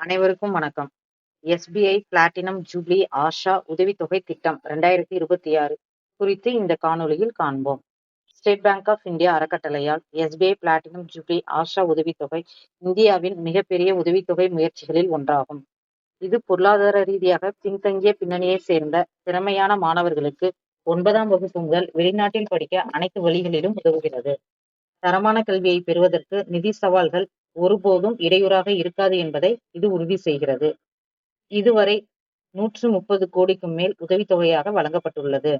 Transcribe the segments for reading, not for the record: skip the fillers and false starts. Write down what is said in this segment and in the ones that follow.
அனைவருக்கும் வணக்கம். SBI platinum jubilee Asha உதவித்தொகை திட்டம் 2026 குறித்து இந்த காணொளியில் காண்போம். ஸ்டேட் பேங்க் ஆஃப் இந்தியா அறக்கட்டளையால் எஸ்பிஐ பிளாட்டினம் ஜூப்ளி ஆஷா உதவித்தொகை இந்தியாவின் மிகப்பெரிய உதவித்தொகை முயற்சிகளில் ஒன்றாகும். இது பொருளாதார ரீதியாக பின்தங்கிய பின்னணியைச் சேர்ந்த திறமையான மாணவர்களுக்கு 9ஆம் வகுப்பு முதல் வெளிநாட்டில் படிக்க அனைத்து வழிகளிலும் உதவுகிறது. தரமான கல்வியை பெறுவதற்கு நிதி சவால்கள் ஒருபோதும் இடையூறாக இருக்காது என்பதை இது உறுதி செய்கிறது. இதுவரை 130 கோடிக்கும் மேல் உதவித்தொகையாக வழங்கப்பட்டுள்ளது.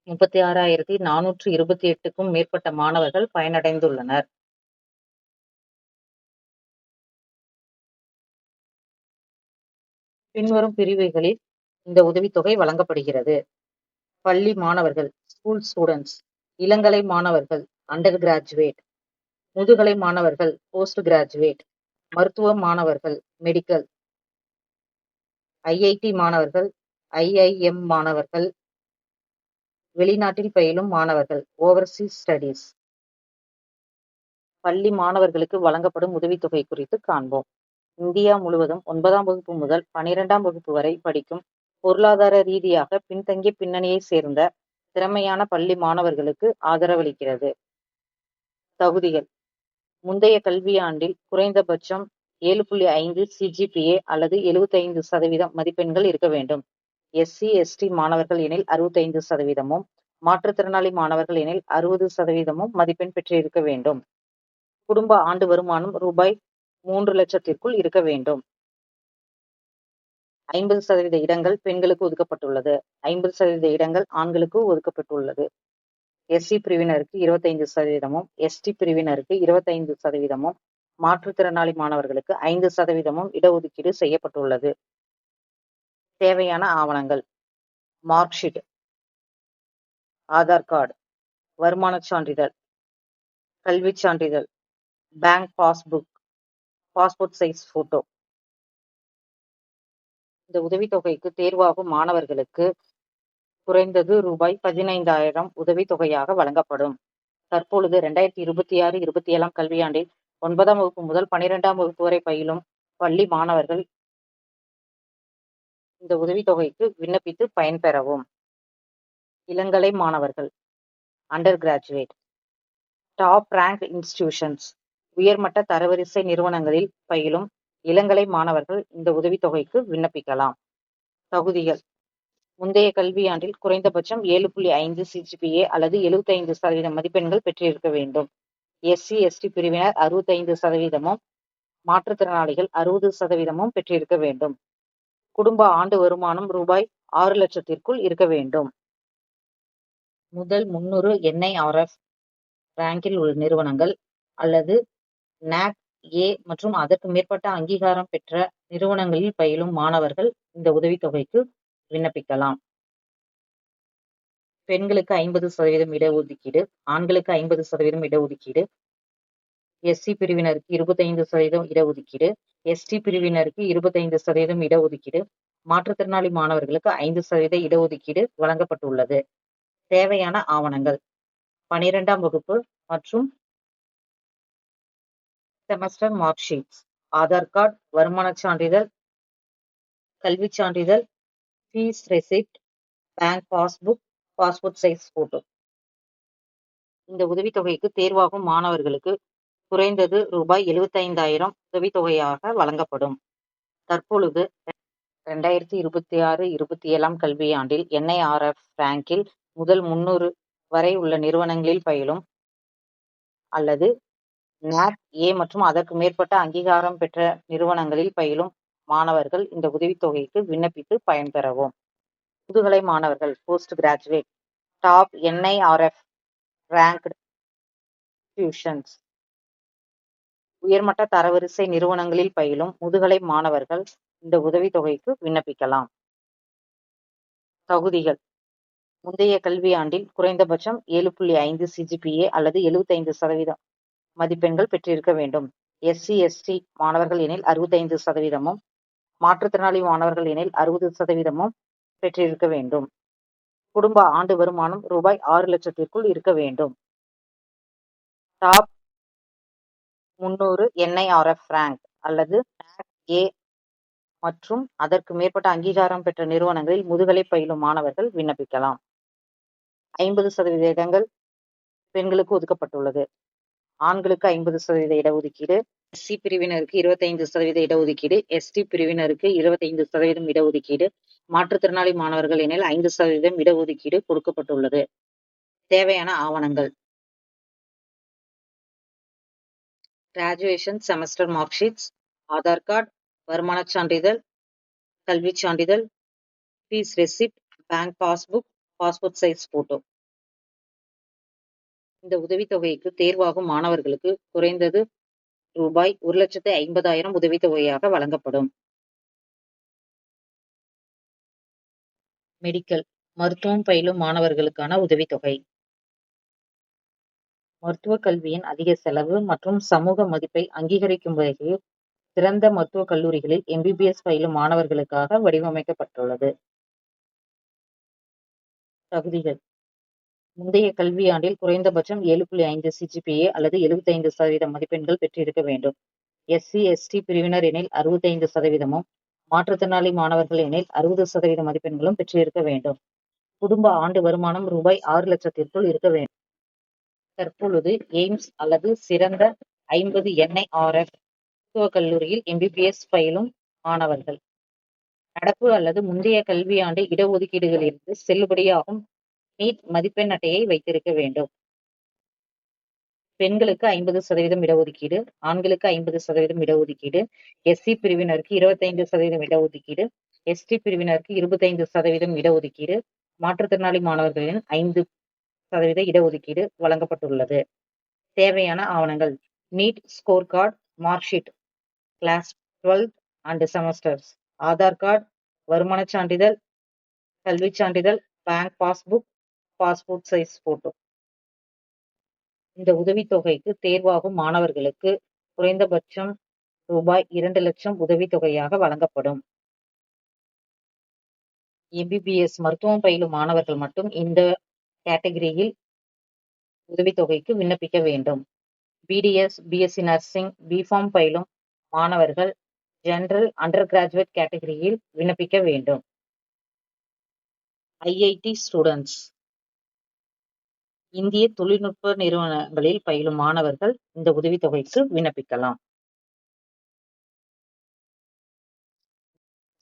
36,428க்கும் மேற்பட்ட மாணவர்கள் பயனடைந்துள்ளனர். பின்வரும் பிரிவுகளில் இந்த உதவித்தொகை வழங்கப்படுகிறது. பள்ளி மாணவர்கள் ஸ்கூல் ஸ்டூடெண்ட்ஸ், இளங்கலை மாணவர்கள் அண்டர் கிராஜுவேட், முதுகலை மாணவர்கள் போஸ்ட் கிராஜுவேட், மருத்துவ மாணவர்கள் மெடிக்கல், ஐஐடி மாணவர்கள், ஐஐஎம் மாணவர்கள், வெளிநாட்டில் பயிலும் மாணவர்கள் ஓவர்சீஸ் ஸ்டடீஸ். பள்ளி மாணவர்களுக்கு வழங்கப்படும் உதவித்தொகை குறித்து காண்போம். இந்தியா முழுவதும் 9ஆம் வகுப்பு முதல் 12ஆம் வகுப்பு வரை படிக்கும் பொருளாதார ரீதியாக பின்தங்கிய பின்னணியைச் சேர்ந்த திறமையான பள்ளி மாணவர்களுக்கு ஆதரவளிக்கிறது. தகுதிகள்: முந்தைய கல்வியாண்டில் குறைந்தபட்சம் 7.5 சிஜிபிஏ அல்லது 75% மதிப்பெண்கள் இருக்க வேண்டும். எஸ்சி, எஸ்டி மாணவர்கள் எனில் 65%மும், மாற்றுத்திறனாளி மாணவர்கள் எனில் 60%மும் மதிப்பெண் பெற்றிருக்க வேண்டும். குடும்ப ஆண்டு வருமானம் ரூபாய் 3,00,000க்குள் இருக்க வேண்டும். 50% இடங்கள் பெண்களுக்கு ஒதுக்கப்பட்டுள்ளது. 50% இடங்கள் ஆண்களுக்கு ஒதுக்கப்பட்டுள்ளது. எஸ்சி பிரிவினருக்கு 25%மும், எஸ்டி பிரிவினருக்கு 25%மும், மாற்றுத்திறனாளி மாணவர்களுக்கு 5%மும் இடஒதுக்கீடு செய்யப்பட்டுள்ளது. தேவையான ஆவணங்கள்: மார்க் ஷீட், ஆதார் கார்டு, வருமானச் சான்றிதழ், கல்விச் சான்றிதழ், bank passbook, passport size photo. இந்த உதவித்தொகைக்கு தேர்வாகும் மாணவர்களுக்கு குறைந்தது ரூபாய் 15,000 உதவித்தொகையாக வழங்கப்படும். தற்பொழுது 2026-27ஆம் கல்வியாண்டில் 9ஆம் வகுப்பு முதல் 12ஆம் வகுப்பு வரை பயிலும் பள்ளி மாணவர்கள் இந்த உதவித்தொகைக்கு விண்ணப்பித்து பயன்பெறவும். இளங்கலை மாணவர்கள் under graduate, top rank institutions, உயர்மட்ட தரவரிசை நிறுவனங்களில் பயிலும் இளங்கலை மாணவர்கள் இந்த உதவித்தொகைக்கு விண்ணப்பிக்கலாம். தகுதிகள்: முந்தைய கல்வியாண்டில் குறைந்தபட்சம் 7.5 சிஜிபிஏ அல்லது 75% மதிப்பெண்கள் பெற்றிருக்க வேண்டும். எஸ்சி, எஸ்டி பிரிவினர் 65%மும், மாற்றுத்திறனாளிகள் 60%மும் பெற்றிருக்க வேண்டும். குடும்ப ஆண்டு வருமானம் ரூபாய் 6,00,000க்குள் இருக்க வேண்டும். முதல் 300 என்ஐஆர்எஃப் ரேங்கில் உள்ள நிறுவனங்கள் அல்லது நாக் ஏ மற்றும் அதற்கு மேற்பட்ட அங்கீகாரம் பெற்ற நிறுவனங்களில் பயிலும் மாணவர்கள் இந்த உதவித்தொகைக்கு விண்ணப்பிக்கலாம். பெண்களுக்கு 50% இடஒதுக்கீடு, ஆண்களுக்கு 50% இடஒதுக்கீடு, எஸ்சி பிரிவினருக்கு 25% இடஒதுக்கீடு, எஸ்டி பிரிவினருக்கு 25% இடஒதுக்கீடு, மாற்றுத்திறனாளி மாணவர்களுக்கு 5% இடஒதுக்கீடு வழங்கப்பட்டுள்ளது. தேவையான ஆவணங்கள்: 12ஆம் வகுப்பு மற்றும் semester mark sheets, Aadhaar card, வருமானச் சான்றிதழ், கல்விச் சான்றிதழ், fees receipt, bank passbook, passport size photo. இந்த உதவித்தொகைக்கு தேர்வாகும் மாணவர்களுக்கு குறைந்தது ரூபாய் 75,000 உதவித்தொகையாக வழங்கப்படும். தற்பொழுது 2026-27ஆம் கல்வியாண்டில் என்ஐஆர்எஃப் ரேங்கில் முதல் 300 வரை உள்ள நிறுவனங்களில் பயிலும் அல்லது நாக் ஏ மற்றும் அதற்கு மேற்பட்ட அங்கீகாரம் பெற்ற நிறுவனங்களில் பயிலும் மாணவர்கள் இந்த உதவித்தொகைக்கு விண்ணப்பித்து பயன்பெறவும். முதுகலை மாணவர்கள் post graduate, top NIRF ranked institutions, உயர்மட்ட தரவரிசை நிறுவனங்களில் பயிலும் முதுகலை மாணவர்கள் இந்த உதவித்தொகைக்கு விண்ணப்பிக்கலாம். தகுதிகள்: முந்தைய கல்வியாண்டில் குறைந்தபட்சம் 7.5 சிஜிபிஏ அல்லது 75% மதிப்பெண்கள் பெற்றிருக்க வேண்டும். எஸ்சி, எஸ்டி மாணவர்கள் எனில் 65%மும், மாற்றுத்திறனாளி மாணவர்கள் எனில் 60%மும் பெற்றிருக்க வேண்டும். குடும்ப ஆண்டு வருமானம் ரூபாய் 6,00,000க்குள் இருக்க வேண்டும். டாப் 300 என்ஐஆர்எஃப் ரேங்க் அல்லது நாக் ஏ மற்றும் அதற்கு மேற்பட்ட அங்கீகாரம் பெற்ற நிறுவனங்களில் முதுகலை பயிலும் மாணவர்கள் விண்ணப்பிக்கலாம். 50% இடங்கள் பெண்களுக்கு ஒதுக்கப்பட்டுள்ளது. ஆண்களுக்கு 50% இடஒதுக்கீடு, எஸ்சி பிரிவினருக்கு 25% இடஒதுக்கீடு, எஸ்டி பிரிவினருக்கு 25% இடஒதுக்கீடு, மாற்றுத்திறனாளி மாணவர்கள் எனில் 5% இடஒதுக்கீடு கொடுக்கப்பட்டுள்ளது. தேவையான ஆவணங்கள்: graduation semester mark sheets, Aadhaar card, வருமானச் சான்றிதழ், கல்விச் சான்றிதழ், fees receipt, bank passbook, passport size photo. இந்த உதவித்தொகைக்கு தேர்வாகும் மாணவர்களுக்கு குறைந்தது ரூபாய் 1,50,000 உதவித்தொகையாக வழங்கப்படும். மெடிக்கல் மருத்துவம் பயிலும் மாணவர்களுக்கான உதவித்தொகை. மருத்துவக் கல்வியின் அதிக செலவு மற்றும் சமூக மதிப்பை அங்கீகரிக்கும் வகையில் சிறந்த மருத்துவக் கல்லூரிகளில் எம்பிபிஎஸ் பயிலும் மாணவர்களுக்காக வடிவமைக்கப்பட்டுள்ளது. தகுதிகள்: முந்தைய கல்வியாண்டில் குறைந்தபட்சம் 7.5 CGPA அல்லது 75% மதிப்பெண்கள் பெற்றிருக்க வேண்டும். எஸ்சி, எஸ்டி பிரிவினர் எனில் 65%மும், மாற்றுத்திறனாளி மாணவர்கள் எனில் 60% மதிப்பெண்களும் பெற்றிருக்க வேண்டும். குடும்ப ஆண்டு வருமானம் ரூபாய் 6 லட்சத்திற்குள் இருக்க வேண்டும். தற்பொழுது எய்ம்ஸ் அல்லது சிறந்த 50 NIRF மருத்துவக் கல்லூரியில் எம்பிபிஎஸ் பயிலும் மாணவர்கள் நடப்பு அல்லது முந்தைய கல்வியாண்டு இடஒதுக்கீடுகளிலிருந்து செல்லுபடியாகும் நீட் மதிப்பெண் அட்டையை வைத்திருக்க வேண்டும். பெண்களுக்கு 50% இடஒதுக்கீடு, ஆண்களுக்கு 50% இடஒதுக்கீடு, எஸ்சி பிரிவினருக்கு 25% இடஒதுக்கீடு, எஸ்டி பிரிவினருக்கு 25% இடஒதுக்கீடு, மாற்றுத்திறனாளி மாணவர்களின் 5% இடஒதுக்கீடு வழங்கப்பட்டுள்ளது. தேவையான ஆவணங்கள்: NEET score card, mark sheet, class 12th and semesters, Aadhaar card, வருமானச் சான்றிதழ், கல்விச் சான்றிதழ், bank passbook, passport size photo. இந்த உதவித்தொகைக்கு தேர்வாகும் மாணவர்களுக்கு குறைந்தபட்சம் ரூபாய் 2 லட்சம் உதவித்தொகையாக வழங்கப்படும். எம்பிபிஎஸ் மருத்துவம் பயிலும் மாணவர்கள் மட்டும் இந்த கேட்டகரியில் உதவித்தொகைக்கு விண்ணப்பிக்க வேண்டும். பிடிஎஸ், பிஎஸ்சி நர்சிங், பிஃபார்ம் பயிலும் மாணவர்கள் ஜெனரல் அண்டர் கிராஜுவேட் கேட்டகரியில் விண்ணப்பிக்க வேண்டும். ஐஐடி ஸ்டூடெண்ட்ஸ், இந்திய தொழில்நுட்ப நிறுவனங்களில் பயிலும் மாணவர்கள் இந்த உதவித்தொகைக்கு விண்ணப்பிக்கலாம்.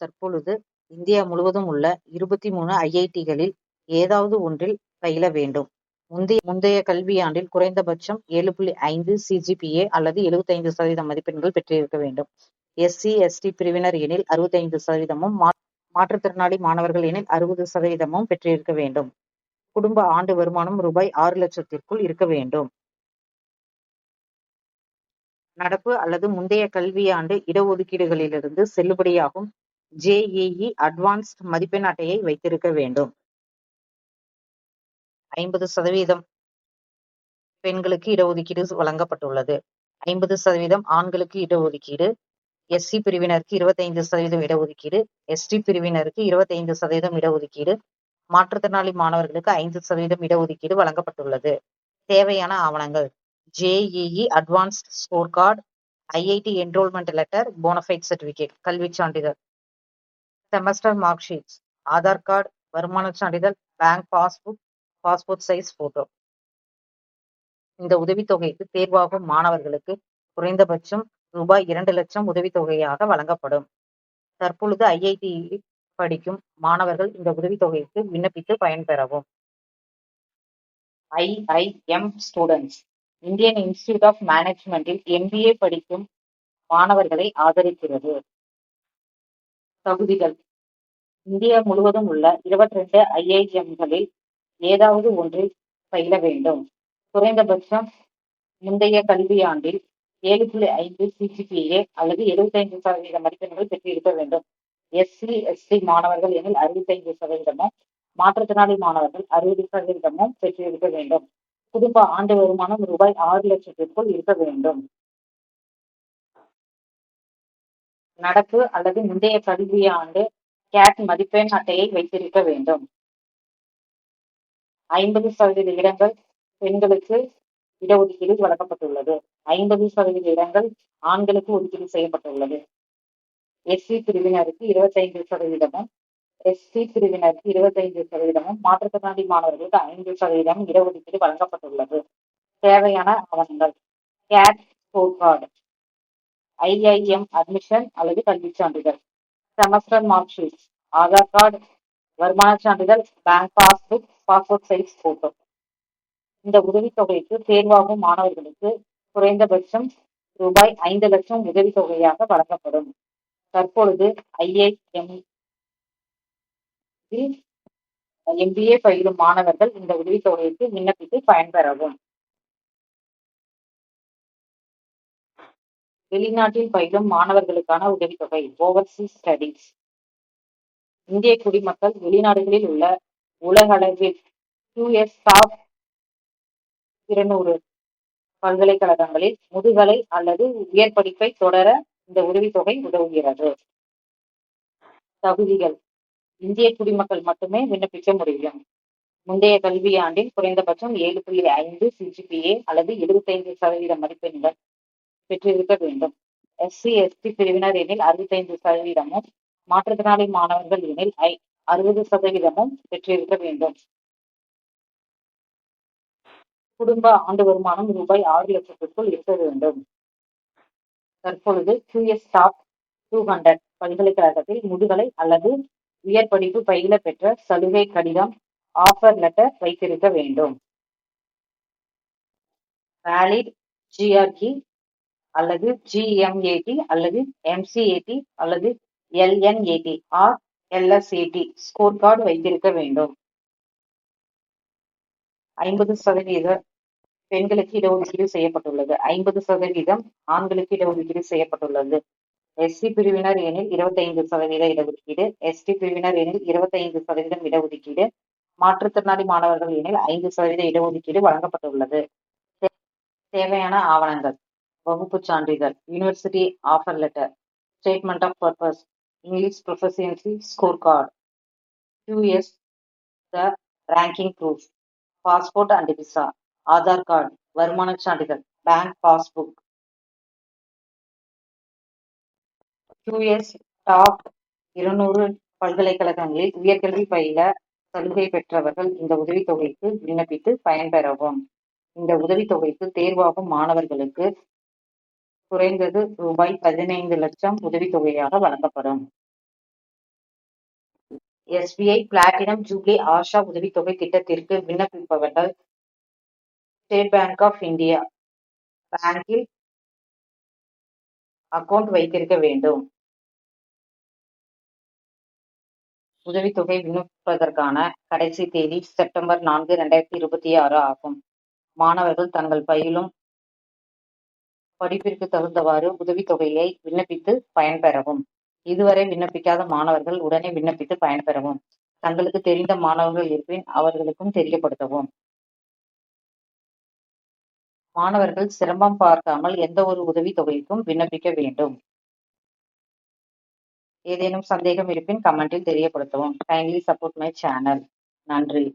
தற்பொழுது இந்தியா முழுவதும் உள்ள 23 ஐஐடிகளில் ஏதாவது ஒன்றில் பயில வேண்டும். முந்தைய கல்வியாண்டில் குறைந்தபட்சம் 7.5 CGPA அல்லது 75% மதிப்பெண்கள் பெற்றிருக்க வேண்டும். எஸ்சி, எஸ்டி பிரிவினர் எனில் 65%மும், மாற்றுத்திறனாளி மாணவர்கள் எனில் 60%மும் பெற்றிருக்க வேண்டும். குடும்ப ஆண்டு வருமானம் ரூபாய் 6 லட்சத்திற்குள் இருக்க வேண்டும். நடப்பு அல்லது முந்தைய கல்வியாண்டு இடஒதுக்கீடுகளிலிருந்து செல்லுபடியாகும் JEE அட்வான்ஸ்ட் மதிப்பெண் அட்டையை வைத்திருக்க வேண்டும். 50% பெண்களுக்கு இடஒதுக்கீடு வழங்கப்பட்டுள்ளது. 50% ஆண்களுக்கு இடஒதுக்கீடு, எஸ்சி பிரிவினருக்கு 25% இடஒதுக்கீடு, எஸ்டி பிரிவினருக்கு 25% இடஒதுக்கீடு, மாற்றுத்திறனாளி மாணவர்களுக்கு 5% இடஒதுக்கீடு வழங்கப்பட்டுள்ளது. தேவையான ஆவணங்கள்: JEE advanced score card, IIT enrolment letter, bonafide certificate, கல்விச் சான்றிதழ், semester mark sheets, Aadhaar card, வருமானச் சான்றிதழ், bank passbook, passport size photo. இந்த உதவித்தொகைக்கு தேர்வாகும் மாணவர்களுக்கு குறைந்தபட்சம் ரூபாய் 2 லட்சம் உதவித்தொகையாக வழங்கப்படும். தற்பொழுது ஐஐடி படிக்கும் மாணவர்கள் இந்த உதவித்தொகைக்கு விண்ணப்பித்து பயன்பெறவும். IIM students, Indian institute of மேனேஜ்மெண்டில் MBA படிக்கும் மாணவர்களை ஆதரிக்கிறது. தகுதிகள்: இந்தியா முழுவதும் உள்ள 22 IIMகளில் ஏதாவது ஒன்றில் பயில வேண்டும். குறைந்தபட்சம் முந்தைய கல்வியாண்டில் 7.5 CGPA அல்லது 75% மதிப்பெண்கள் பெற்றிருக்க வேண்டும். எஸ்சி, எஸ்டி மாணவர்கள் எனில் 65%மும், மாற்றுத்திறனாளி மாணவர்கள் 60%மும் பெற்றிருக்க வேண்டும். குடும்ப ஆண்டு வருமானம் ரூபாய் 6 லட்சத்திற்குள் இருக்க வேண்டும். நடப்பு அல்லது முந்தைய கல்வியாண்டு கேட் மதிப்பெண் அட்டையை வைத்திருக்க வேண்டும். 50% இடங்கள் பெண்களுக்கு இடஒதுக்கீடு வழங்கப்பட்டுள்ளது. 50% இடங்கள் ஆண்களுக்கு ஒதுக்கீடு செய்யப்பட்டுள்ளது. எஸ்சி பிரிவினருக்கு 25%, எஸ்டி பிரிவினருக்கு 25%, மாற்றுத்திறனாளி மாணவர்களுக்கு 5% இடஒதுக்கீடு வழங்கப்பட்டுள்ளது. தேவையான ஆவணங்கள்: CAT score card, IIM admission அல்லது கல்விச் சான்றிதழ், semester mark sheet, Aadhaar card, வருமான சான்றிதழ், bank passbook, passport size photo. இந்த உதவித்தொகைக்கு தேர்வாகும் மாணவர்களுக்கு குறைந்தபட்சம் ரூபாய் 5 லட்சம் உதவித்தொகையாக வழங்கப்படும். தற்பொழுது IIM MBA பயிலும் மாணவர்கள் இந்த உதவித்தொகைக்கு விண்ணப்பித்து பயன்பெறவும். வெளிநாட்டில் பயிலும் மாணவர்களுக்கான உதவித்தொகை ஓவர்சீஸ் ஸ்டடீஸ். இந்திய குடிமக்கள் வெளிநாடுகளில் உள்ள உலகளவில் QS டாப் 200 பல்கலைக்கழகங்களில் முதுகலை அல்லது உயர் படிப்பை தொடர இந்த உதவித்தொகை உதவுகிறது. தகுதிகள்: இந்திய குடிமக்கள் மட்டுமே விண்ணப்பிக்க முடியும். முந்தைய கல்வியாண்டில் குறைந்தபட்சம் 7.5 CGPA அல்லது 75% மதிப்பெண்கள் பெற்றிருக்க வேண்டும். SC ST பிரிவினர் எனில் 65%, மாற்றுத்திறனாளி மாணவர்கள் எனில் 60% பெற்றிருக்க வேண்டும். குடும்ப ஆண்டு வருமானம் ரூபாய் 6 லட்சத்திற்குள் இருக்க வேண்டும். தற்பொழுது QS டாப் 200 பல்கலைக்கழகத்தில் முதுகலை அல்லது உயர் படிப்பு பயில பெற்ற சலுகை கடிதம் ஆஃபர் லெட்டர் வைத்திருக்க வேண்டும். வேலிட் GRE அல்லது GMAT அல்லது MCAT அல்லது LNAT or LSAT score card வைத்திருக்க வேண்டும். 50% பெண்களுக்கு இடஒதுக்கீடு செய்யப்பட்டுள்ளது. 50% ஆண்களுக்கு இடஒதுக்கீடு செய்யப்பட்டுள்ளது. SC பிரிவினர் எனில் 25% இடஒதுக்கீடு, ST பிரிவினர் எனில் 25% இடஒதுக்கீடு, மாற்றுத்திறனாளி மாணவர்கள் எனில் 5% இடஒதுக்கீடு வழங்கப்பட்டுள்ளது. தேவையான ஆவணங்கள்: வகுப்பு சான்றிதழ், university offer letter, statement of purpose, English proficiency score card, QS the ranking proof, passport and visa, Aadhaar card, வருமான சான்றிதழ், பேங்க் பாஸ்புக். QS டாப் 200 பல்கலைக்கழகங்களில் உயர்கல்வி பயில சலுகை பெற்றவர்கள் இந்த உதவித்தொகைக்கு விண்ணப்பித்து பயன்பெறவும். இந்த உதவித்தொகைக்கு தேர்வாகும் மாணவர்களுக்கு குறைந்தது ரூபாய் 15 லட்சம் உதவித்தொகையாக வழங்கப்படும். SBI பிளாட்டினம் ஜூப்ளி ஆஷா உதவித்தொகை திட்டத்திற்கு விண்ணப்பிப்பவர்கள் ஸ்டேட் பேங்க் ஆஃப் இந்தியா பேங்கில் அக்கவுண்ட் வைத்திருக்க வேண்டும். உதவித்தொகை விண்ணப்பிப்பதற்கான கடைசி தேதி செப்டம்பர் 4, 2026 ஆகும். மாணவர்கள் தங்கள் பயிலும் படிப்பிற்கு தகுந்தவாறு உதவித்தொகையை விண்ணப்பித்து பயன்பெறவும். இதுவரை விண்ணப்பிக்காத மாணவர்கள் உடனே விண்ணப்பித்து பயன்பெறவும். தங்களுக்கு தெரிந்த மாணவர்கள் இருப்பின் அவர்களுக்கும் தெரியப்படுத்தவும். மாணவர்கள் சிரமம் பார்க்காமல் எந்த ஒரு உதவித்தொகைக்கும் விண்ணப்பிக்க வேண்டும். ஏதேனும் சந்தேகம் இருப்பின் கமெண்டில் தெரியப்படுத்தவும். Kindly support my channel. நன்றி.